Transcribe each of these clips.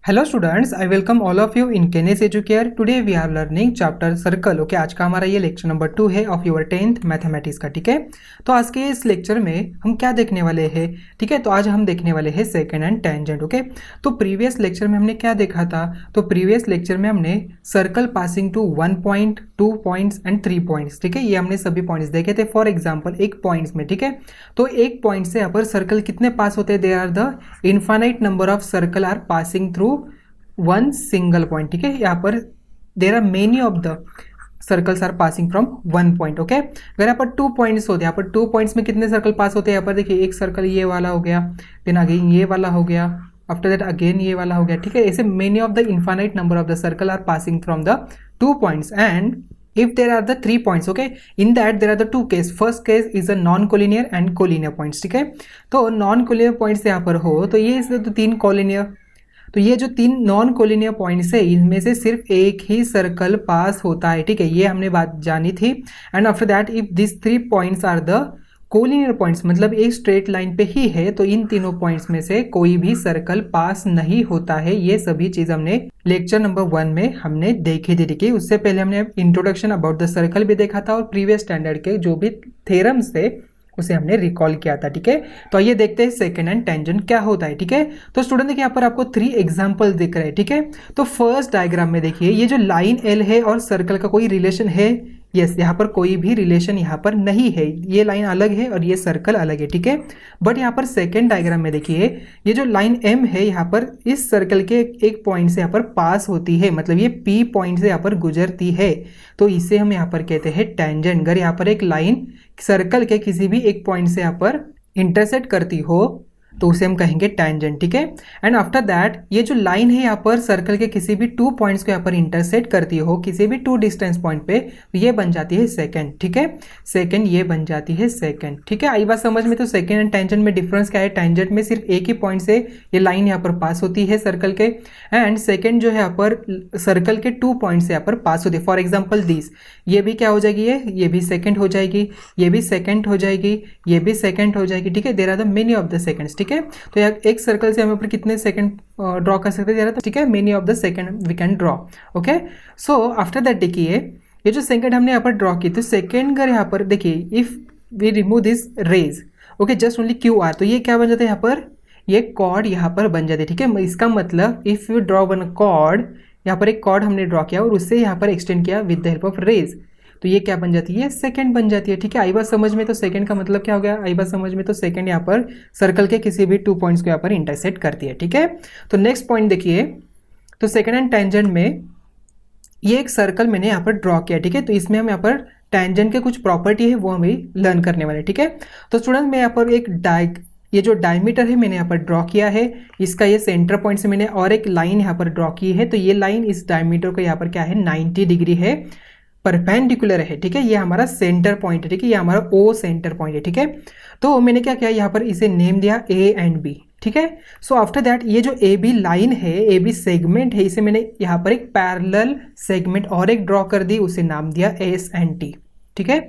Hello students, I welcome all of you in Kenes Educare. Today we are learning chapter circle. Okay, आज का हमारा ये lecture number 2 है of your 10th mathematics का। ठीक है, तो आज के इस लेक्चर में हम क्या देखने वाले हैं? ठीक है, तो आज हम देखने वाले हैं सेकेंड एंड टेंजेंट। ओके, तो प्रीवियस लेक्चर में हमने क्या देखा था? तो प्रीवियस लेक्चर में हमने circle passing to 1 point, 2 points and 3 points. ठीक है, ये हमने सभी पॉइंट्स देखे थे। फॉर एग्जाम्पल एक पॉइंट्स में, ठीक है, तो एक पॉइंट से यहाँ पर सर्कल कितने पास होते हैं? There are the infinite number of circle are passing through one single point. ठीक है, यहाँ पर there are many of the circles are passing from one point. Okay, अगर यहाँ पर 2 पॉइंट्स होते हैं, यहाँ पर 2 पॉइंट्स में कितने सर्कल पास होते हैं? यहाँ पर देखिए, एक सर्कल ये वाला हो गया, देन अगेन ये वाला हो गया, आफ्टर दैट अगेन ये वाला हो गया। ठीक है, ऐसे many of the infinite number of the circle are passing from the 2 points and if there are the 3 points, okay, in that there are the 2 case. first case is a non collinear and collinear points। ठीक है, तो non collinear points यहाँ पर हो तो ये इसलिए तो 3 कोलिनियर, तो ये जो 3 नॉन कोलिनियर पॉइंट्स है इनमें से सिर्फ एक ही सर्कल पास होता है। ठीक है, ये हमने बात जानी थी। And after that if this 3 points are the collinear points, मतलब एक स्ट्रेट लाइन पे ही है, तो इन तीनों पॉइंट्स में से कोई भी सर्कल पास नहीं होता है। ये सभी चीज हमने लेक्चर नंबर 1 में हमने देखी थी। ठीक है, उससे पहले हमने इंट्रोडक्शन अबाउट द सर्कल भी देखा था और प्रीवियस स्टैंडर्ड के जो भी थ्योरम्स थे उसे हमने रिकॉल किया था। ठीक है, तो आइए देखते हैं सेकंड एंड टेंजेंट क्या होता है। ठीक है, तो स्टूडेंट देखिए यहाँ पर आपको 3 एग्जांपल दिख रहे हैं। ठीक है, तो फर्स्ट डायग्राम में देखिए ये जो लाइन एल है और सर्कल का कोई रिलेशन है? यस, यहाँ पर कोई भी रिलेशन यहाँ पर नहीं है, ये लाइन अलग है और ये सर्कल अलग है। ठीक है, बट यहाँ पर सेकेंड डायग्राम में देखिए ये जो लाइन एम है यहाँ पर इस सर्कल के एक पॉइंट से यहाँ पर पास होती है, मतलब ये पी पॉइंट से यहाँ पर गुजरती है, तो इसे हम यहाँ पर कहते हैं टेंजेंट। अगर यहाँ पर एक लाइन सर्कल के किसी भी एक पॉइंट से यहाँ पर इंटरसेक्ट करती हो तो उसे हम कहेंगे टेंजेंट। ठीक है, एंड आफ्टर दैट ये जो लाइन है यहाँ पर सर्कल के किसी भी 2 पॉइंट्स को यहाँ पर इंटरसेक्ट करती हो किसी भी 2 डिस्टेंस पॉइंट पे, तो ये बन जाती है सेकंड। ठीक है, सेकंड, ये बन जाती है सेकंड। ठीक है, आई बात समझ में? तो सेकंड एंड टेंजेंट में डिफरेंस क्या है? टेंजेंट में सिर्फ एक ही पॉइंट से ये लाइन यहाँ पर पास होती है सर्कल के, एंड सेकेंड जो है यहाँ पर सर्कल के 2 पॉइंट से यहाँ पर पास होती है। फॉर एग्जाम्पल दिस, ये भी क्या हो जाएगी? ये भी सेकेंड हो जाएगी, ये भी सेकेंड हो जाएगी, ये भी सेकेंड हो जाएगी। ठीक है, there are the many of the secants. ठीक है, तो यार एक सर्कल से हम ऊपर कितने सेकंड ड्रॉ कर सकते हैं? ठीक है, many of the secant we can draw. Okay, so after that देखिए ये जो सेकंड हमने यहाँ पर ड्रॉ की, तो सेकंड अगर यहाँ पर देखिए if we remove this rays, okay, just only Q R, तो ये क्या बन जाता है? यहाँ पर ये कॉर्ड यहाँ पर बन जाते हैं। ठीक है, इसका मतलब if you draw one chord, यहाँ पर एक कॉर्ड हमने ड्रॉ किया और उससे यहाँ पर एक्सटेंड किया with the help of rays, तो ये क्या बन जाती है? सेकंड बन जाती है। ठीक है, आई बात समझ में? तो सेकंड का मतलब क्या हो गया? आई बात समझ में? तो सेकंड यहाँ पर सर्कल के किसी भी 2 पॉइंट्स को यहाँ पर इंटरसेक्ट करती है। ठीक है, तो नेक्स्ट पॉइंट देखिए, तो सेकंड एंड टेंजेंट में ये एक सर्कल मैंने यहाँ पर ड्रॉ किया। ठीक है, तो इसमें हम यहाँ पर टेंजेंट के कुछ प्रॉपर्टी है वो हमें लर्न करने वाले। ठीक है, तो स्टूडेंट मैं यहाँ पर एक ये जो डायमीटर है मैंने यहाँ पर ड्रॉ किया है, इसका ये सेंटर पॉइंट से मैंने और एक लाइन यहाँ पर ड्रॉ की है, तो ये लाइन इस डायमीटर को यहाँ पर क्या है? 90 डिग्री है, परपेंडिकुलर है। ठीक है, ये हमारा सेंटर पॉइंट है। ठीक है, ये हमारा ओ सेंटर पॉइंट है। ठीक है, तो मैंने क्या किया यहाँ पर इसे नेम दिया ए एंड बी। ठीक है, सो आफ्टर दैट ये जो ए बी लाइन है, ए बी सेगमेंट है, इसे मैंने यहाँ पर एक पैरेलल सेगमेंट और एक ड्रॉ कर दी, उसे नाम दिया एस एंड टी। ठीक है,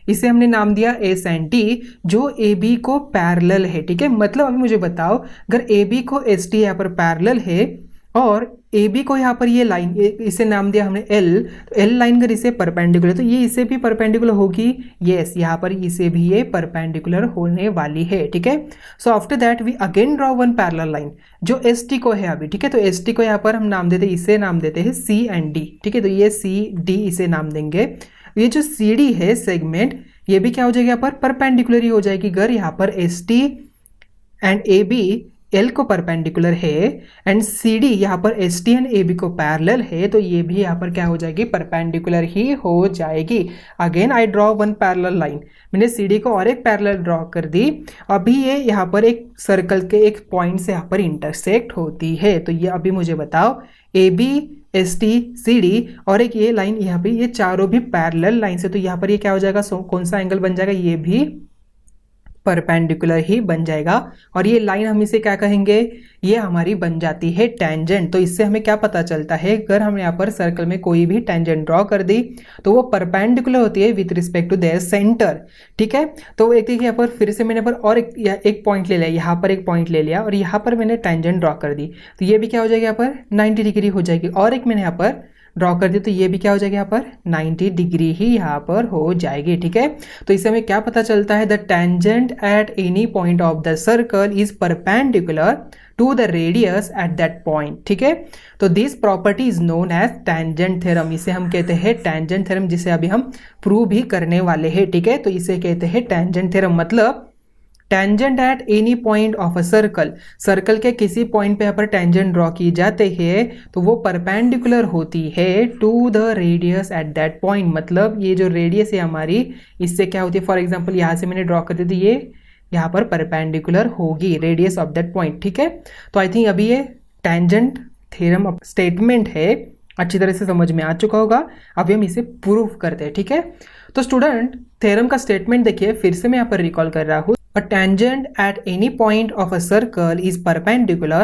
इसे हमने नाम दिया एस एंड टी, जो ए बी को पैरेलल है। ठीक है, मतलब अभी मुझे बताओ, अगर ए बी को एस टी यहाँ पर पैरेलल है और ए बी को यहाँ पर ये लाइन, इसे नाम दिया हमने एल, तो एल लाइन अगर इसे परपेंडिकुलर, तो ये इसे भी परपेंडिकुलर होगी। यस, यहाँ पर इसे भी ये परपेंडिकुलर होने वाली है। ठीक है, so after that we again draw one parallel line जो एस टी को है अभी। ठीक है, तो एस टी को यहाँ पर हम नाम देते हैं, इसे नाम देते हैं सी एंड डी। ठीक है, तो ये सी डी इसे नाम देंगे। ये जो सी डी है सेगमेंट, ये भी क्या हो जाएगी? यहाँ पर परपेंडिकुलर ही हो जाएगी। अगर यहाँ पर S T and A B L को परपेंडिकुलर है एंड सी डी यहाँ पर S T and A B को पैरेलल है, तो ये भी यहाँ पर क्या हो जाएगी? परपेंडिकुलर ही हो जाएगी। Again I draw one parallel line, मैंने सी डी को और एक पैरेलल ड्रॉ कर दी, अभी ये यहाँ पर एक सर्कल के एक पॉइंट से यहाँ पर इंटरसेक्ट होती है, तो ये अभी मुझे बताओ A B S T C D और एक ये लाइन यहाँ पे, ये चारों भी पैरेलल लाइन से, तो यहाँ पर ये क्या हो जाएगा? कौन सा एंगल बन जाएगा? ये भी परपेंडिकुलर ही बन जाएगा। और ये लाइन हम इसे क्या कहेंगे, ये हमारी बन जाती है टेंजेंट। तो इससे हमें क्या पता चलता है, अगर हमने यहाँ पर सर्कल में कोई भी टेंजेंट ड्रॉ कर दी तो वो परपेंडिकुलर होती है with respect to their centre. ठीक है, तो एक देखिए यहाँ पर फिर से मैंने पर और एक पॉइंट ले लिया, यहाँ पर एक पॉइंट ले लिया और यहाँ पर मैंने टेंजेंट ड्रॉ कर दी, तो ये भी क्या हो जाएगी यहाँ पर 90 डिग्री हो जाएगी। और एक मैंने यहाँ पर ड्रॉ कर दी तो ये भी क्या हो जाएगा यहाँ पर 90 डिग्री ही यहाँ पर हो जाएगी। ठीक है, तो इससे हमें क्या पता चलता है, the tangent at any point of the circle is perpendicular to the radius at that point. ठीक है, तो this property is known as tangent theorem. इसे हम कहते हैं टेंजेंट थ्योरम, जिसे अभी हम प्रूव भी करने वाले हैं। ठीक है, तो इसे कहते हैं टेंजेंट थ्योरम। मतलब tangent at any point of a circle, circle के किसी पॉइंट पे यहाँ पर टेंजेंट ड्रॉ की जाते हैं तो वो परपेंडिकुलर होती है to the radius at that point. मतलब ये जो रेडियस है हमारी, इससे क्या होती है, फॉर एग्जांपल यहाँ से मैंने ड्रॉ कर दी थी, ये यहाँ पर परपेंडिकुलर होगी रेडियस ऑफ दैट पॉइंट। ठीक है, तो आई थिंक अभी ये टेंजेंट थ्योरम स्टेटमेंट है, अच्छी तरह से समझ में आ चुका होगा। अभी हम इसे प्रूव करते हैं। ठीक है, तो स्टूडेंट थ्योरम का स्टेटमेंट देखिए, फिर से मैं यहाँ पर रिकॉल कर रहा हूँ। A tangent at any point of a circle is perpendicular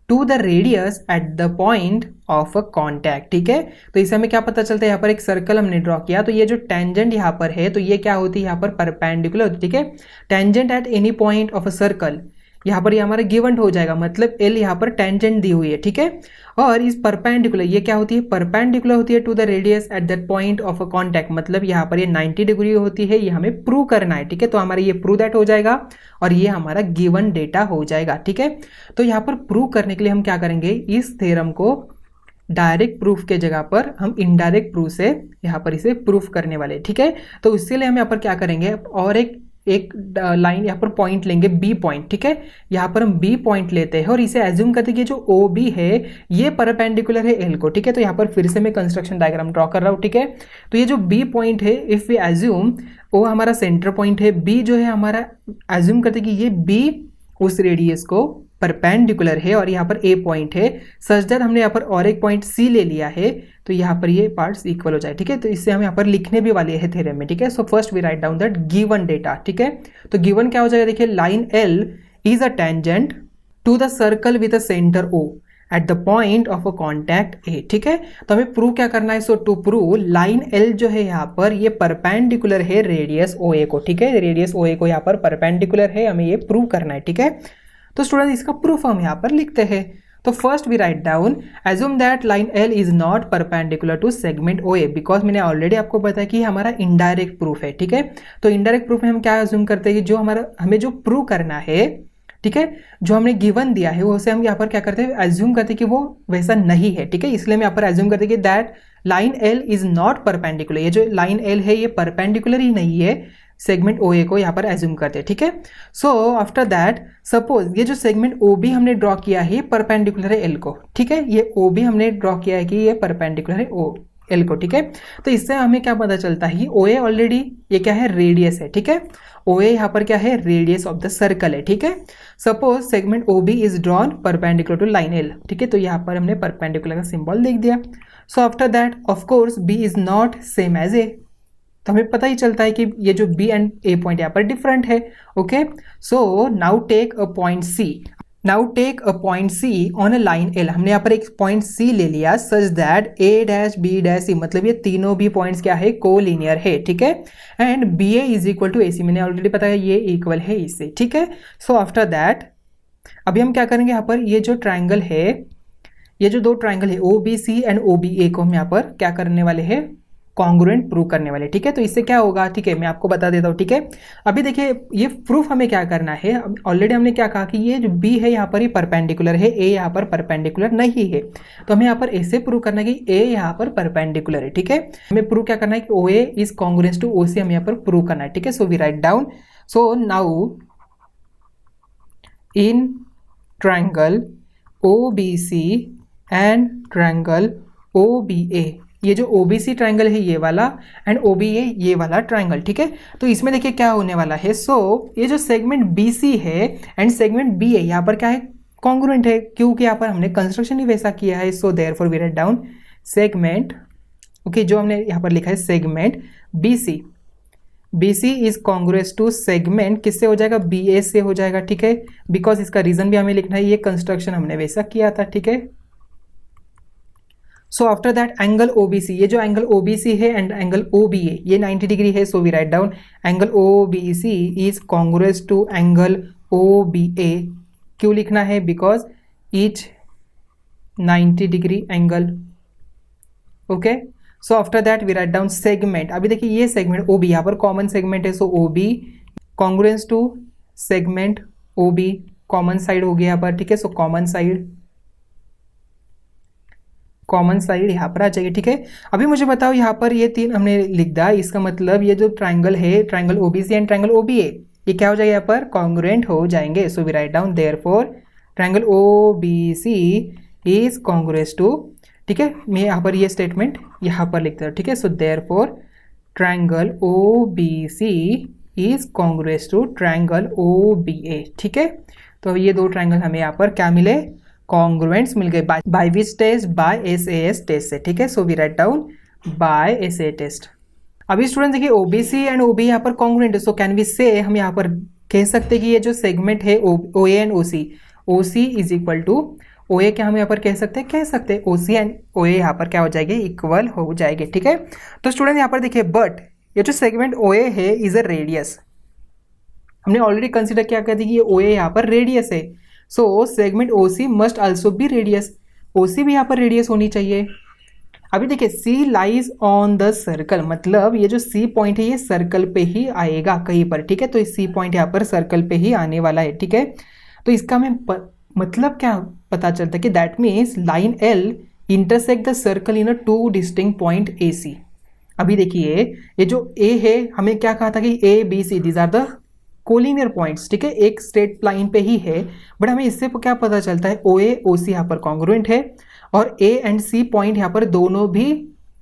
to the radius at the point of a contact। ठीक है, तो इससे हमें क्या पता चलता है, यहाँ पर एक सर्कल हमने ड्रॉ किया तो ये जो टेंजेंट यहाँ पर है तो ये क्या होती है, यहाँ पर परपेंडिकुलर होती है। ठीक है, tangent at any point of a circle, यहाँ पर ये हमारा गिवन हो जाएगा, मतलब एल यहाँ पर टेंजेंट दी हुई है। ठीक है, और इस परपेंडिकुलर ये क्या होती है, परपेंडिकुलर होती है to the radius at that point of a contact. मतलब यहाँ पर ये 90 डिग्री होती है, ये हमें प्रूव करना है। ठीक है, तो हमारा ये प्रूव दैट हो जाएगा और ये हमारा गिवन डेटा हो जाएगा। ठीक है, तो यहाँ पर प्रूव करने के लिए हम क्या करेंगे, इस थ्योरम को डायरेक्ट प्रूफ के जगह पर हम इनडायरेक्ट प्रूफ से यहाँ पर इसे प्रूफ करने वाले। ठीक है, तो इसके लिए हम यहाँ पर क्या करेंगे, और एक लाइन यहाँ पर पॉइंट लेंगे, बी पॉइंट। ठीक है, यहाँ पर हम बी पॉइंट लेते हैं और इसे एज्यूम करते हैं कि जो ओ बी है ये परपेंडिकुलर है एल को। ठीक है, तो यहाँ पर फिर से मैं कंस्ट्रक्शन डायग्राम ड्रॉ कर रहा हूँ। ठीक है, तो ये जो बी पॉइंट है, इफ वी एज्यूम ओ हमारा सेंटर पॉइंट है, बी जो है हमारा एज्यूम करते हैं कि ये बी उस रेडियस को परपेंडिकुलर है और यहाँ पर ए पॉइंट है, सच दैट हमने यहाँ पर और एक पॉइंट सी ले लिया है तो यहाँ पर ये पार्ट्स इक्वल हो जाए। ठीक है, तो इससे हम यहाँ पर लिखने भी वाले हैं थ्योरम में। ठीक है, so first we write down that given data. ठीक है, तो गिवन क्या हो जाएगा, देखिए line L is a tangent to the circle with a centre O at the point of a contact A. ठीक है, तो हमें प्रूव क्या करना है, so to prove line L जो है यहाँ पर ये परपेंडिकुलर है रेडियस ओ ए को। ठीक है, रेडियस ओ ए को यहाँ पर परपेंडिकुलर है, हमें ये प्रूव करना है। ठीक है, तो स्टूडेंट इसका प्रूफ हम यहाँ पर लिखते हैं। तो first we write down, assume that line L is not perpendicular to segment O A, because मैंने ऑलरेडी आपको बताया कि हमारा इनडायरेक्ट प्रूफ है। ठीक है, तो इनडायरेक्ट प्रूफ में हम क्या एज्यूम करते हैं कि जो हमें जो प्रूव करना है, ठीक है, जो हमने गिवन दिया है उसे हम यहाँ पर क्या करते हैं, एज्यूम करते हैं कि वो वैसा नहीं है। ठीक है, इसलिए हम यहाँ पर एज्यूम करते हैं कि that line L is not perpendicular, ये जो लाइन एल है ये परपेंडिकुलर ही नहीं है सेगमेंट ओ ए को, यहाँ पर एज्यूम करते हैं। ठीक है, सो आफ्टर दैट सपोज ये जो सेगमेंट ओ बी हमने ड्रॉ किया है ये परपेंडिकुलर है एल को। ठीक है, ये ओ बी हमने ड्रॉ किया है कि ये परपेंडिकुलर है ओ एल को। ठीक है, तो इससे हमें क्या पता चलता है, ओ ए ऑलरेडी ये क्या है, रेडियस है। ठीक है, ओ ए यहाँ पर क्या है, रेडियस ऑफ द सर्कल है। ठीक है, suppose segment O B is drawn perpendicular to line L. ठीक है, तो यहाँ पर हमने परपेंडिकुलर का सिंबल देख दिया। So after that of course B is not same as A, तो हमें पता ही चलता है कि ये जो बी एंड ए पॉइंट यहाँ पर डिफरेंट है। Okay, so now take a point C, now take a point C on a line L. हमने यहाँ पर एक पॉइंट सी ले लिया such that A dash B dash C, मतलब ये तीनों भी पॉइंट्स क्या है, कोलिनियर है। ठीक है, and B A is equal to A C, मैंने ऑलरेडी बताया ये इक्वल है इससे। ठीक है, सो आफ्टर दैट अभी हम क्या करेंगे, यहाँ पर ये जो ट्राइंगल है, ये जो दो ट्राइंगल है O B C and O B A को हम यहाँ पर क्या करने वाले हैं, कॉन्ग्रुएंट प्रूव करने वाले। ठीक है, तो इससे क्या होगा, ठीक है मैं आपको बता देता हूँ। ठीक है, अभी देखिए ये प्रूफ हमें क्या करना है, ऑलरेडी हमने क्या कहा कि ये जो बी है यहाँ पर ये परपेंडिकुलर है, ए यहाँ पर परपेंडिकुलर नहीं है, तो हमें यहाँ पर ऐसे प्रूव करना है कि ए यहाँ पर परपेंडिकुलर है। ठीक है, हमें प्रूव क्या करना है कि O A is congruence to O C, हमें यहाँ पर प्रूव करना है। ठीक है, so we write down, so now in triangle O B C and triangle O B A, ये जो OBC ट्राइंगल है ये वाला एंड OBA ये वाला ट्राइंगल। ठीक है, तो इसमें देखिए क्या होने वाला है, सो ये जो सेगमेंट BC है एंड सेगमेंट BA यहाँ पर क्या है, कॉन्ग्रुएंट है, क्योंकि यहाँ पर हमने कंस्ट्रक्शन ही वैसा किया है। So therefore we write down segment, okay, जो हमने यहाँ पर लिखा है segment BC BC is congruence to segment किससे हो जाएगा, BA से हो जाएगा, ठीक है, बिकॉज इसका रीजन भी हमें लिखना है, ये कंस्ट्रक्शन हमने वैसा किया था, ठीक है। So after that angle OBC, ये जो एंगल OBC है एंड एंगल OBA ये 90 डिग्री है, so we write down angle OBC is congruence to angle OBA। क्यों लिखना है, because each 90 degree angle, okay. So after that we write down segment. अभी देखिए ये सेगमेंट OB यहाँ पर कॉमन सेगमेंट है, so OB congruence to segment OB, common side हो गया यहाँ पर, ठीक है। सो कॉमन साइड यहाँ पर आ जाएगी, ठीक है। अभी मुझे बताओ यहाँ पर ये तीन हमने लिख दिया, इसका मतलब ये जो ट्राइंगल है, triangle OBC and triangle OBA, ये क्या हो जाएगा यहाँ पर, कॉन्ग्रुएंट हो जाएंगे। So we write down therefore triangle OBC is congruence to, ठीक है, मैं यहाँ पर ये स्टेटमेंट यहाँ पर लिखता हूँ, ठीक है। So therefore triangle OBC is congruence to triangle OBA, ठीक है। तो ये दो ट्राइंगल हमें यहाँ पर क्या मिले, कॉन्ग्रुएंट्स मिल गए। By which test, by SAS test से, ठीक है। So we write down by SA test. अभी स्टूडेंट देखिए OBC एंड OB यहाँ पर कॉन्ग्रुएंट है, सो कैन वी से, हम यहाँ पर कह सकते हैं कि ये जो सेगमेंट है OA and OC is equal to OA, क्या हम यहाँ पर कह सकते हैं OC एंड OA यहाँ पर क्या हो जाएगी, इक्वल हो जाएगी, ठीक है। तो स्टूडेंट यहाँ पर देखिए, बट ये जो सेगमेंट OA है इज अ रेडियस, हमने ऑलरेडी कंसिडर क्या कर दी कि ये OA यहाँ पर रेडियस है, so segment OC must also be radius, OC भी यहाँ पर रेडियस होनी चाहिए। अभी देखिए C lies on the circle, मतलब ये जो C पॉइंट है ये सर्कल पे ही आएगा कहीं पर, ठीक है। तो इस C पॉइंट यहाँ पर सर्कल पे ही आने वाला है, ठीक है। तो इसका हमें मतलब क्या पता चलता है कि that means line L intersect the circle in a two distinct point AC। अभी देखिए ये जो A है, हमें क्या कहा था कि ABC these are the collinear points, ठीक है, एक स्ट्रेट लाइन पे ही है, बट हमें इससे क्या पता चलता है OA OC यहाँ पर कॉन्ग्रुएंट है और A एंड C पॉइंट यहाँ पर दोनों भी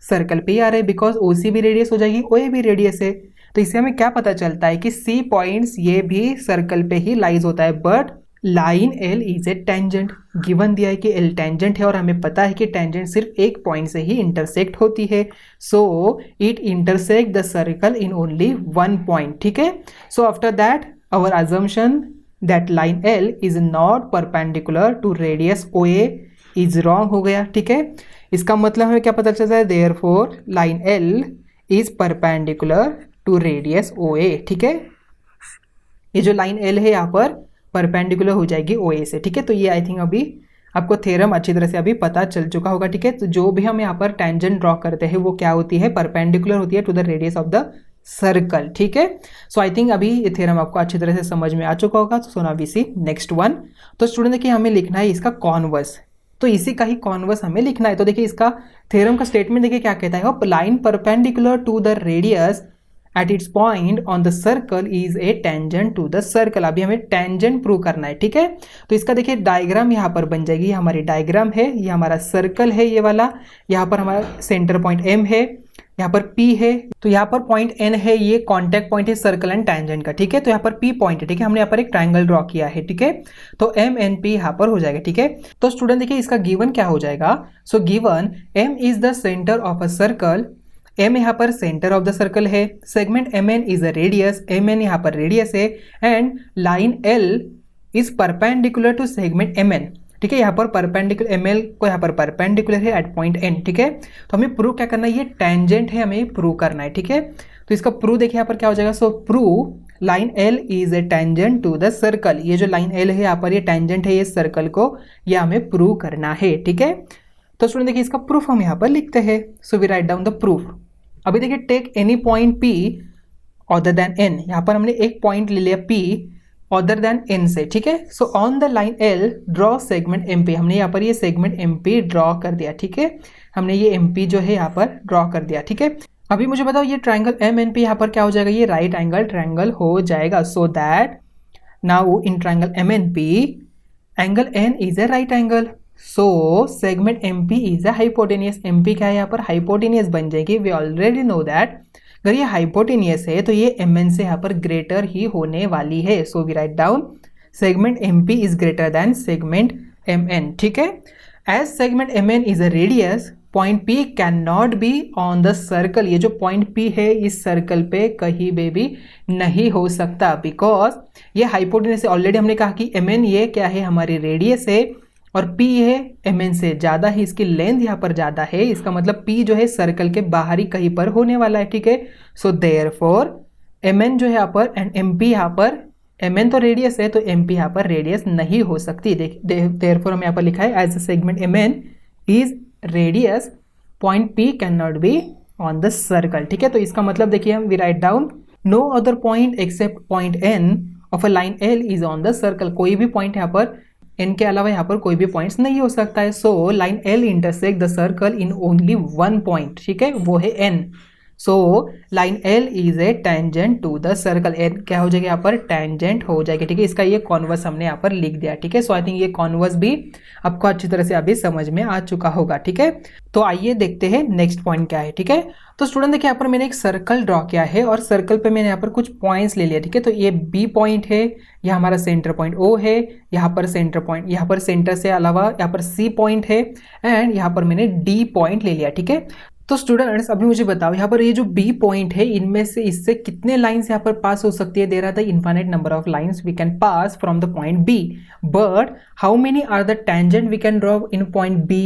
सर्कल पे ही आ रहे हैं, बिकॉज OC भी रेडियस हो जाएगी, OA भी रेडियस है। तो इससे हमें क्या पता चलता है कि C पॉइंट्स ये भी सर्कल पे ही लाइज होता है, but line L is a tangent, given दिया है कि L टेंजेंट है और हमें पता है कि टेंजेंट सिर्फ एक पॉइंट से ही इंटरसेक्ट होती है, so it intersect the circle in only one point, ठीक है। So after that our assumption that line L is not perpendicular to radius OA is wrong हो गया, ठीक है। इसका मतलब हमें क्या पता चलता है, therefore line L is perpendicular to radius OA, ठीक है। ये जो लाइन L है यहाँ पर परपेंडिकुलर हो जाएगी OA से, ठीक है। तो ये आई थिंक अभी आपको थ्योरम अच्छी तरह से अभी पता चल चुका होगा, ठीक है। तो जो भी हम यहाँ पर टेंजेंट ड्रॉ करते हैं वो क्या होती है, परपेंडिकुलर होती है to the radius of the circle, ठीक है। सो आई थिंक अभी ये थ्योरम आपको अच्छी तरह से समझ में आ चुका होगा। So now we see next one. तो स्टूडेंट देखिए हमें लिखना है इसका कॉन्वर्स, तो इसी का ही कॉन्वर्स हमें लिखना है। तो देखिए इसका थ्योरम का स्टेटमेंट देखिए क्या कहता है, line perpendicular to the radius at its point on the circle is a tangent to the circle। अभी हमें टेंजेंट प्रूव करना है, ठीक है। तो इसका देखिए डायग्राम यहाँ पर बन जाएगी, ये हमारी डायग्राम है, ये हमारा सर्कल है ये वाला, यहाँ पर हमारा सेंटर पॉइंट M है, यहाँ पर P है, तो यहाँ पर पॉइंट N है, ये कॉन्टैक्ट पॉइंट है सर्कल एंड टेंजेंट का, ठीक है। तो यहाँ पर P पॉइंट है, ठीक है, हमने यहाँ पर एक ट्राइंगल ड्रॉ किया है, ठीक है। तो MNP यहाँ पर हो जाएगा, ठीक है। तो स्टूडेंट देखिए इसका गिवन क्या हो जाएगा, so given M is the centre of a circle, M यहाँ पर सेंटर ऑफ द सर्कल है, segment MN is a radius, MN यहाँ पर रेडियस है, and line L is perpendicular to segment MN, ठीक है। यहाँ पर परपेंडिकुलर ML को यहाँ पर परपेंडिकुलर है एट पॉइंट N, ठीक है। तो हमें प्रूव क्या करना है, ये टेंजेंट है, हमें प्रूव करना है, ठीक है। तो इसका प्रूव देखिए यहाँ पर क्या हो जाएगा, so prove line L is a tangent to the circle, ये जो लाइन L है यहाँ पर ये टेंजेंट है ये सर्कल को, ये हमें प्रूव करना है, ठीक है। तो स्टूडेंट देखिए इसका प्रूफ हम यहाँ पर लिखते हैं, so we write down the proof. अभी देखिए take any point P other than N, यहाँ पर हमने एक पॉइंट ले लिया P अदर देन N से, ठीक है। So on the line L draw segment MP, हमने यहाँ पर ये सेगमेंट MP ड्रॉ कर दिया, ठीक है। हमने ये MP जो है यहाँ पर ड्रॉ कर दिया, ठीक है। अभी मुझे बताओ ये ट्राइंगल MNP यहाँ पर क्या हो जाएगा, ये राइट एंगल ट्राइंगल हो जाएगा, so that now in triangle MNP angle N is a right angle, so segment MP is a hypotenuse, MP क्या है यहाँ पर हाइपोटेनियस बन जाएगी, वी ऑलरेडी नो दैट अगर ये हाइपोटेनियस है तो ये MN से यहाँ पर ग्रेटर ही होने वाली है, so we write down segment MP is greater than segment MN, ठीक है। As segment MN is a radius point P can not be on the circle, ये जो पॉइंट P है इस सर्कल पे कहीं पे भी नहीं हो सकता, बिकॉज ये हाइपोटेनस है। ऑलरेडी हमने कहा कि mn ये क्या है, हमारी रेडियस है, और P है mn से ज़्यादा है, इसकी लेंथ यहाँ पर ज़्यादा है, इसका मतलब P जो है सर्कल के बाहरी कहीं पर होने वाला है, ठीक है। सो देयरफॉर mn जो है यहाँ पर एंड mp यहाँ पर, mn तो रेडियस है तो mp यहाँ पर रेडियस नहीं हो सकती। देयरफॉर हम यहाँ पर लिखा है as a segment mn is radius point P can not be on the circle, ठीक है। तो इसका मतलब देखिए हम we write down no other point except point N of a line L is on the circle, कोई भी point यहाँ पर N के अलावा यहाँ पर कोई भी पॉइंट्स नहीं हो सकता है। So line L intersect the circle in only one point, ठीक है, वो है N। So line L is a tangent to the circle, N क्या हो जाएगा यहाँ पर, टेंजेंट हो जाएगी, ठीक है। इसका ये कॉन्वर्स हमने यहाँ पर लिख दिया, ठीक है। सो आई थिंक ये कॉन्वर्स भी आपको अच्छी तरह से अभी समझ में आ चुका होगा, ठीक है। तो आइए देखते हैं नेक्स्ट पॉइंट क्या है, ठीक है। तो स्टूडेंट देखिए यहाँ पर मैंने एक सर्कल ड्रॉ किया है और सर्कल पे मैंने यहाँ पर कुछ पॉइंट्स ले लिया, ठीक है। तो ये B पॉइंट है, यह हमारा सेंटर पॉइंट O है, यहाँ पर सेंटर पॉइंट, यहाँ पर सेंटर से अलावा यहाँ पर C पॉइंट है एंड यहाँ पर मैंने D पॉइंट ले लिया, ठीक है। तो स्टूडेंट्स अभी मुझे बताओ यहाँ पर ये जो B पॉइंट है इनमें से इससे कितने लाइंस यहाँ पर पास हो सकती है, दे रहा था infinite number of lines we can pass from the point B, but how many are the tangent we can draw in point B,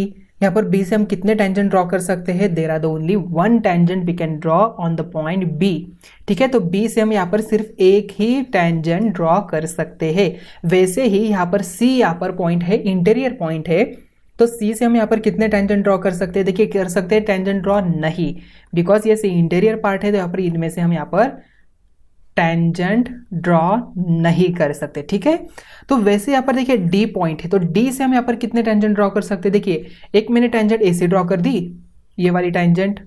यहाँ पर B से हम कितने टेंजेंट ड्रॉ कर सकते हैं, there are the only one tangent we can draw on the point B, ठीक है। तो B से हम यहाँ पर सिर्फ एक ही टेंजेंट ड्रॉ कर सकते हैं। वैसे ही यहाँ पर C यहाँ पर पॉइंट है, इंटीरियर पॉइंट है, तो C से हम यहाँ पर कितने टेंजेंट ड्रॉ कर सकते हैं, देखिए कर सकते हैं टेंजेंट ड्रॉ नहीं, बिकॉज ये इंटीरियर पार्ट है, तो यहाँ पर इनमें से हम यहाँ पर टेंजेंट ड्रॉ नहीं कर सकते, ठीक है। तो वैसे यहाँ पर देखिए D पॉइंट है, तो D से हम यहाँ पर कितने टेंजेंट ड्रॉ कर सकते हैं, देखिए एक मैंने टेंजेंट A से ड्रॉ कर दी, ये वाली टेंजेंट,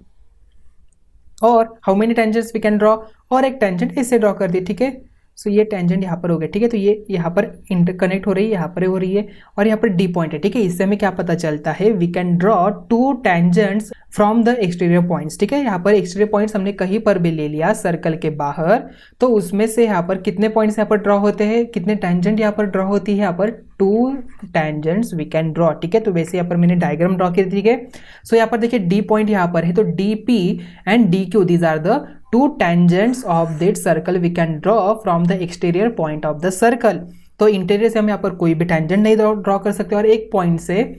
और how many tangents we can draw, और एक टेंजेंट A से ड्रॉ कर दी, ठीक है। सो ये टेंजेंट यहाँ पर हो गया, ठीक है। तो ये यहाँ पर इंटरकनेक्ट हो रही है, यहाँ पर हो रही है, और यहाँ पर D पॉइंट है, ठीक है। इससे हमें क्या पता चलता है, we can draw two tangents from the exterior points, ठीक है। यहाँ पर एक्सटीरियर पॉइंट्स हमने कहीं पर भी ले लिया सर्कल के बाहर, तो उसमें से यहाँ पर कितने पॉइंट्स यहाँ पर ड्रॉ होते हैं, कितने टेंजेंट यहाँ पर ड्रॉ होती है, यहाँ पर two tangents we can draw, ठीक है। तो वैसे यहाँ पर मैंने डायग्राम ड्रॉ की, ठीक है। सो यहाँ पर देखिए D पॉइंट यहाँ पर है, तो DP and DQ these are the two tangents of that circle we can draw from the exterior point of the circle. तो इंटीरियर से हम यहाँ पर कोई भी टेंजेंट नहीं ड्रॉ कर सकते, और एक पॉइंट से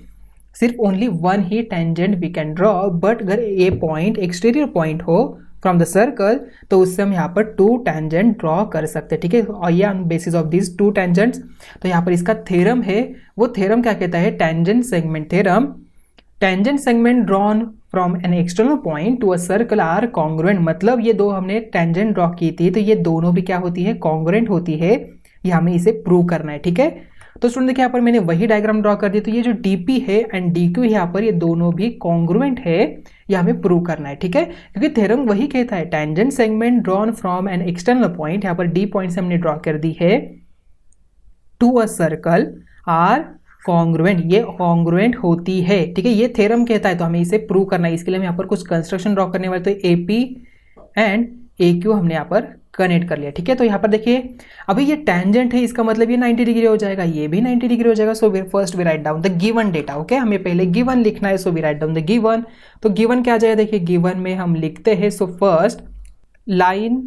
सिर्फ ओनली वन ही tangent we can draw, but अगर ए पॉइंट एक्सटीरियर पॉइंट हो फ्रॉम द सर्कल तो उससे हम यहाँ पर टू टेंजेंट ड्रॉ कर सकते हैं, ठीक है। और ये on basis of this to tangents, तो यहाँ पर इसका थ्योरम है, वो थ्योरम क्या कहता है, tangent segment theorem. Tangent segment drawn from an external point to a circle are congruent, मतलब ये दो हमने टेंजेंट ड्रॉ की थी, तो ये दोनों भी क्या होती है, कॉन्ग्रुएंट होती है, ये हमें इसे प्रूव करना है, ठीक है। तो स्टूडेंट देखिए यहाँ पर मैंने वही डायग्राम ड्रॉ कर दी, तो ये जो DP है एंड DQ यहाँ पर ये दोनों भी कॉन्ग्रुएंट है, ये हमें प्रूव करना है, ठीक है। क्योंकि थ्योरम वही कहता है tangent segment drawn from an external point, यहाँ पर D पॉइंट से हमने ड्रॉ कर दी है, to a circle are congruent, ये कॉन्ग्रुएंट होती है, ठीक है। ये थ्योरम कहता है, तो हमें इसे प्रूव करना है। इसके लिए हम यहाँ पर कुछ कंस्ट्रक्शन ड्रॉ करने वाले, तो AP एंड AQ हमने यहाँ पर कनेक्ट कर लिया, ठीक है। तो यहाँ पर देखिए अभी ये टेंजेंट है, इसका मतलब ये 90 डिग्री हो जाएगा, ये भी 90 डिग्री हो जाएगा। So first we write down the given data, okay, हमें पहले गिवन लिखना है, so we write down the given. तो गिवन क्या आ जाएगा, देखिए गिवन में हम लिखते हैं, so first line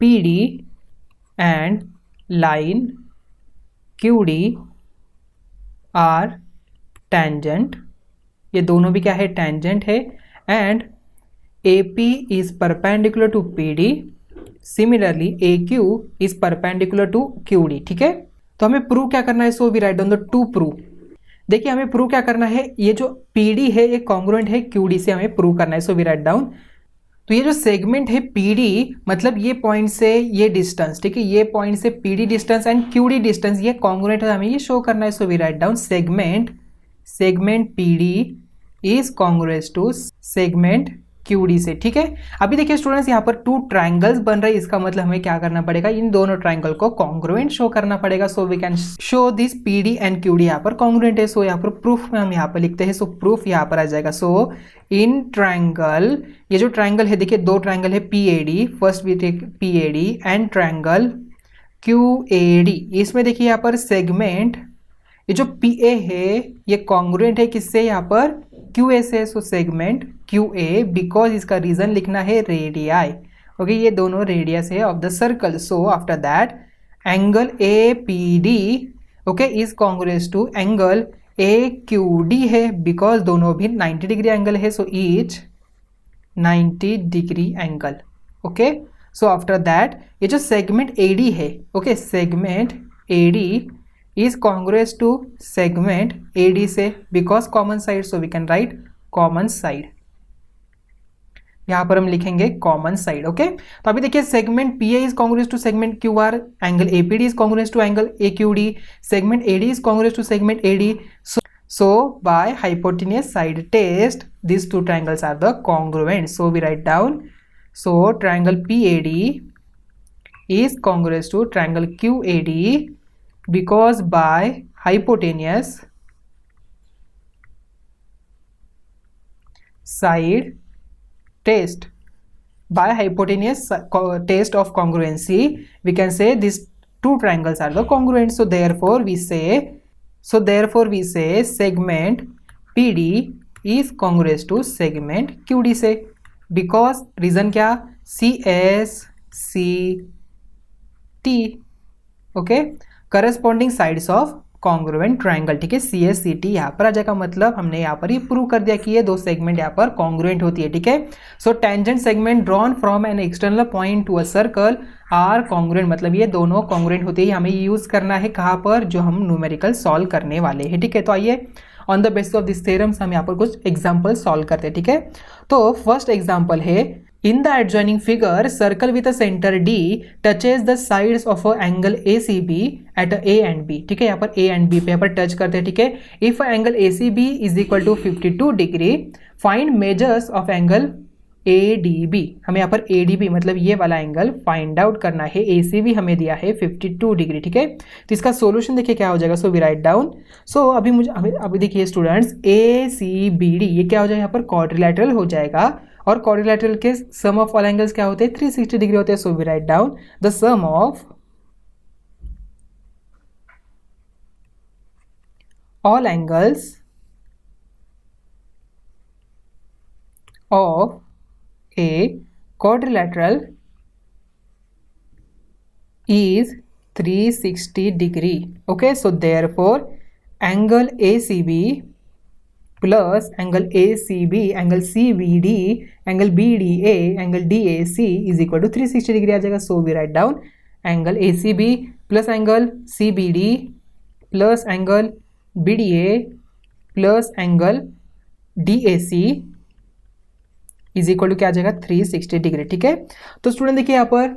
PD and line QD are tangent, ये दोनों भी क्या है, टेंजेंट है, and AP is perpendicular to PD, similarly AQ is perpendicular to QD, ठीक है। तो हमें प्रूव क्या करना है, so we write down the to prove. देखिए हमें प्रूव क्या करना है, ये जो PD है ये कॉन्ग्रुएंट है QD से, हमें प्रूव करना है, सो वी राइट डाउन। तो ये जो सेगमेंट है PD, मतलब ये पॉइंट से ये डिस्टेंस, ठीक है, ये पॉइंट से PD distance and QD distance ये कॉन्ग्रुएंट है, हमें ये शो करना है, so we write down segment PD is congruent to segment QD से, ठीक है। अभी देखिए स्टूडेंट्स यहाँ पर टू ट्रायंगल्स बन रहे हैं, इसका मतलब हमें क्या करना पड़ेगा, इन दोनों ट्रायंगल को कॉन्ग्रुएंट शो करना पड़ेगा। So we can show this PD and QD यहाँ पर कॉन्ग्रुएंट है। सो यहाँ पर प्रूफ में हम यहाँ पर लिखते हैं, सो प्रूफ यहाँ पर आ जाएगा। सो इन ट्रायंगल, ये जो ट्रायंगल है देखिए दो ट्रायंगल है PAD, first we take PAD and triangle QAD, इसमें देखिए यहाँ पर सेगमेंट, ये जो PA है ये कॉन्ग्रुएंट है किससे, यहाँ पर QA से, सो सेगमेंट QA, बिकॉज इसका रीजन लिखना है रेडियाई, ओके, ये दोनों रेडियस है of the circle. So after that angle APD, okay, is congruent to angle AQD है, बिकॉज दोनों भी 90 डिग्री एंगल है, so each 90 degree angle, okay. So after that ये जो सेगमेंट AD है, okay, segment AD is congruent to segment AD से, because common side, so we can right common side, यहां पर हम लिखेंगे कॉमन साइड, ओके। तो अभी देखिए segment PA is congruent to segment QR, angle APD is congruent to angle AQD, segment AD is congruent to segment AD, so by hypotenuse side test these two triangles are the congruent, so we write down, so triangle PAD is congruent to triangle QAD because by hypotenuse side test, by hypotenuse test of congruency we can say these two triangles are the congruent, so therefore we say segment PD is congruent to segment QD से, because reason क्या, CSCT, okay, corresponding sides of congruent triangle, ठीक है, CSCT यहाँ पर आ जाएगा, मतलब हमने यहाँ पर ही प्रूव कर दिया कि ये दो सेगमेंट यहाँ पर कॉन्ग्रुएंट होती है, ठीक है। So tangent segment drawn from an external point to a circle are congruent, मतलब ये दोनों कॉन्ग्रुएंट होती है, हमें यूज करना है कहाँ पर, जो हम न्यूमेरिकल सॉल्व करने वाले हैं, ठीक है। तो आइए on the basis of this theorems हम यहाँ पर कुछ एग्जाम्पल सॉल्व करते हैं, ठीक है। तो फर्स्ट एग्जाम्पल है, in the adjoining figure circle with a center D touches the sides of a angle ACB at a and B, ठीक है, यहाँ पर A and B पे यहाँ पर टच करते हैं, ठीक है। if angle ACB is equal to 52 degree find measures of angle ADB, हमें यहाँ पर ADB मतलब ये वाला एंगल फाइंड आउट करना है, ACB हमें दिया है 52 डिग्री, ठीक है। तो इसका सोल्यूशन देखिए क्या हो जाएगा, सो वी राइट डाउन, सो अभी देखिए स्टूडेंट्स ACBD ये क्या हो जाएगा, यहाँ पर क्वाड्रिलैटरल हो जाएगा, और क्वाड्रिलैटरल के सम ऑफ ऑल एंगल्स क्या होते हैं, 360 डिग्री होते हैं, so we write down the sum of all angles of a quadrilateral is 360 degree, okay, so therefore angle ACB plus angle ACB, angle CBD, angle BDA, angle DAC is equal to 360 degree आ जाएगा, so we write down angle ACB plus angle CBD plus angle BDA plus angle DAC is equal to क्या आ जाएगा, 360 degree, ठीक है। तो student देखिए यहाँ पर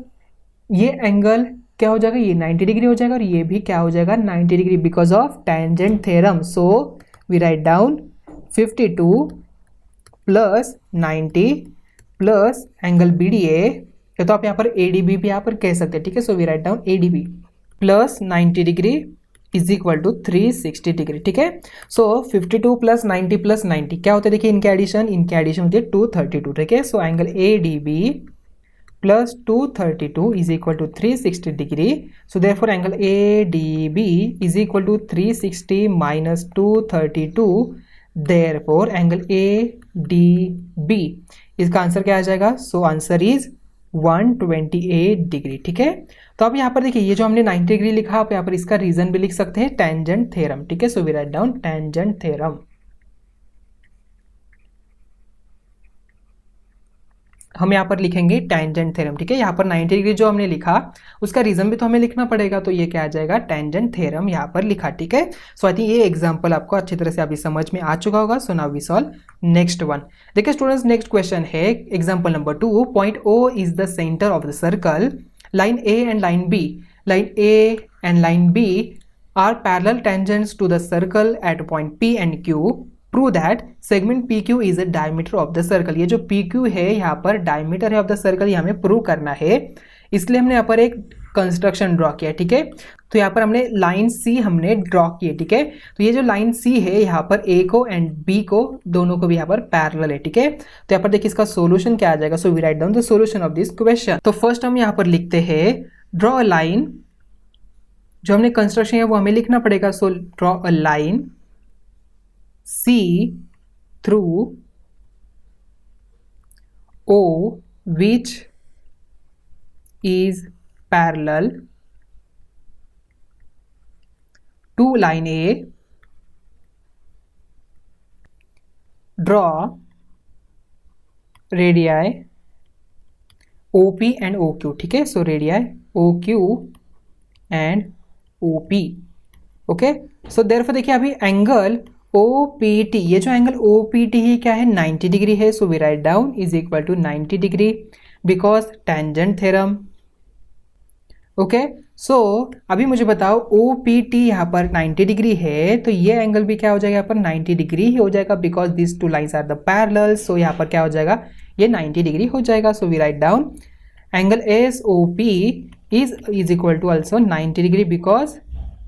ये एंगल क्या हो जाएगा, ये 90 डिग्री हो जाएगा, और ये भी क्या हो जाएगा, 90 degree, because of tangent theorem, so we write down 52 plus 90 plus angle BDA, या तो आप यहाँ पर ADB भी यहाँ पर कह सकते हैं, ठीक है, so we write down ADB plus 90 degree is equal to 360 degree, ठीक है। सो 52 प्लस 90 प्लस 90 क्या होता है, देखिए इनके एडिशन होती है 232, ठीक है। So angle ADB plus 232 is equal to 360 degree, so therefore angle ADB is equal to 360 minus 232, therefore angle ADB इसका आंसर क्या आ जाएगा, सो आंसर इज 128 डिग्री, ठीक है। तो अब यहाँ पर देखिए ये जो हमने 90 डिग्री लिखा, आप यहाँ पर इसका रीजन भी लिख सकते हैं, टेंजेंट थ्योरम, ठीक है, so we write down tangent theorem. हम यहाँ पर लिखेंगे टेंजेंट थ्योरम, ठीक है। यहाँ पर 90 डिग्री जो हमने लिखा उसका रीजन भी तो हमें लिखना पड़ेगा, तो ये क्या आ जाएगा, टेंजेंट थ्योरम यहाँ पर लिखा, ठीक है। सो आई थिंक ये एग्जांपल आपको अच्छी तरह से अभी समझ में आ चुका होगा। So now we solve next one. देखिए स्टूडेंट्स नेक्स्ट क्वेश्चन है example number 2, point O is the centre of the circle, line A and line B and line B are parallel tangents to the circle at point P and Q. Prove that segment PQ is a diameter of the circle. ये जो PQ है यहाँ पर diameter है of the circle, ये हमें prove करना है, इसलिए हमने यहाँ पर एक कंस्ट्रक्शन ड्रॉ किया, ठीक है। तो यहाँ पर हमने लाइन C हमने ड्रॉ की है, ठीक है। तो ये जो लाइन C है यहाँ पर A को एंड B को दोनों को भी यहाँ पर पैरेलल है, ठीक है। तो यहाँ पर देखिए इसका सॉल्यूशन क्या आ जाएगा, so we write down the solution of this question. तो फर्स्ट हम यहाँ पर लिखते हैं ड्रॉ अ लाइन, जो हमने कंस्ट्रक्शन है वो हमें लिखना पड़ेगा, so draw a line C through O which is parallel to line A, draw radii OP and OQ. ठीक है, so radii OQ and OP. Okay, so therefore देखिए अभी एंगल OPT, ये जो एंगल OPT है क्या है, 90 डिग्री है. So we write down is equal to 90 degree because tangent theorem. Okay, so अभी मुझे बताओ OPT यहाँ पर 90 डिग्री है, तो ये एंगल भी क्या हो जाएगा यहाँ पर 90 डिग्री ही हो जाएगा because this two lines are the parallel. So यहाँ पर क्या हो जाएगा, ये 90 डिग्री हो जाएगा. So we write down angle SOP is equal to also 90 degree because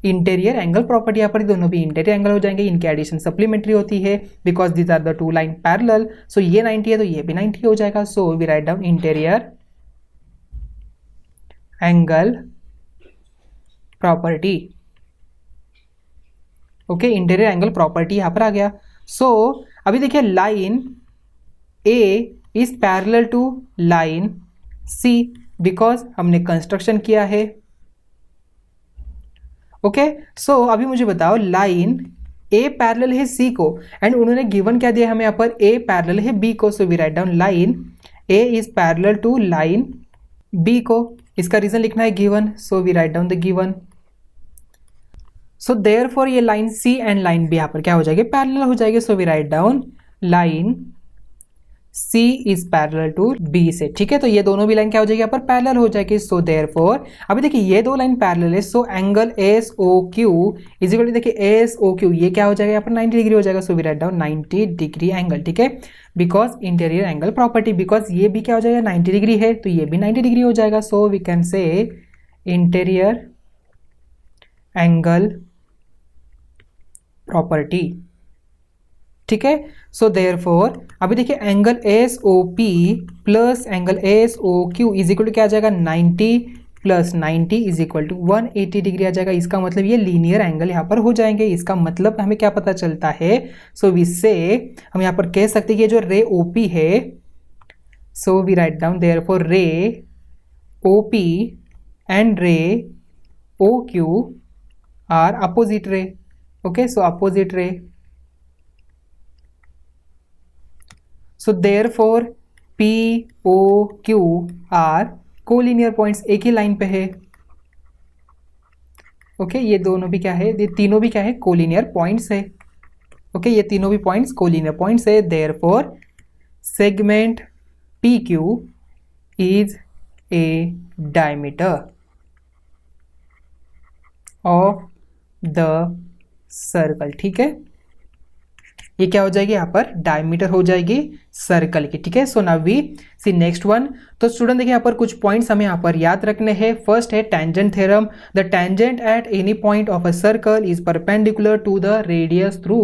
interior angle property, यहाँ पर दोनों भी इंटीरियर एंगल हो जाएंगे, इनकी एडिशन सप्लीमेंट्री होती है because this are the two line parallel. So ये 90 है तो ये भी 90 हो जाएगा. So we write down interior angle property. Okay, interior angle property यहां पर आ गया. सो अभी देखिए line A is parallel to line C because हमने कंस्ट्रक्शन किया है. ओके, सो अभी मुझे बताओ लाइन A पैरेलल है C को एंड उन्होंने गिवन क्या दिया हमें यहाँ पर, A पैरेलल है B को. So we write down line A is parallel to line B को. इसका रीजन लिखना है given. So we write down the given. So therefore ये line C and line B यहाँ पर क्या हो जाएगी, पैरेलल हो जाएगी. So we write down line C is parallel to B से. ठीक है, तो ये दोनों भी लाइन क्या हो जाएगी यहाँ पर, पैरेलल हो जाएगी. सो देयरफॉर अभी देखिए ये दो लाइन पैरेलल है. So angle SOQ is equal to देखिए SOQ ये क्या हो जाएगा यहाँ पर 90 डिग्री हो जाएगा. So we write down 90 degree angle. ठीक है, because interior angle property, because ये भी क्या हो जाएगा 90 डिग्री है तो ये भी 90 डिग्री हो जाएगा. So we can say interior angle property. ठीक है, सो देयरफॉर अभी देखिए angle SOP plus angle SOQ is equal to क्या आ जाएगा, 90 plus 90 is equal to 180 degree आ जाएगा. इसका मतलब ये लीनियर एंगल यहाँ पर हो जाएंगे. इसका मतलब हमें क्या पता चलता है, सो इससे हम यहाँ पर कह सकते हैं कि जो रे OP है, so we write down therefore ray OP and ray OQ are opposite ray. Okay, so opposite ray. So therefore POQ are collinear points, एक ही लाइन पे है. ओके, ये दोनों भी क्या है, ये तीनों भी क्या है, कोलिनियर पॉइंट्स है. ओके, ये तीनों भी पॉइंट्स कोलिनियर पॉइंट्स है. Therefore segment PQ is a diameter of the circle. ठीक है, ये क्या हो जाएगी यहाँ पर, डायमीटर हो जाएगी सर्कल की. ठीक है, so now we see next one. तो स्टूडेंट देखिए यहाँ पर कुछ पॉइंट्स हमें यहाँ पर याद रखने हैं. फर्स्ट है tangent theorem. The tangent at any point of a circle is perpendicular to the radius through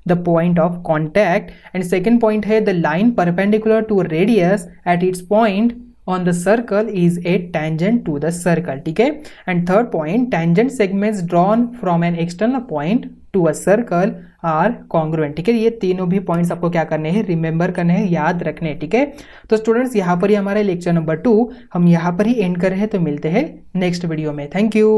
the point of contact. And second point है the line perpendicular to radius at its point on the circle is a tangent to the circle. ठीक है, and third point tangent segments drawn from an external point to a circle are congruent. ठीक है, ये तीनों भी points आपको क्या करने हैं, रिमेंबर करने हैं, याद रखने हैं. ठीक है, तो स्टूडेंट्स यहाँ पर ही हमारा लेक्चर नंबर 2 हम यहाँ पर ही एंड कर रहे हैं. तो मिलते हैं नेक्स्ट वीडियो में. Thank you.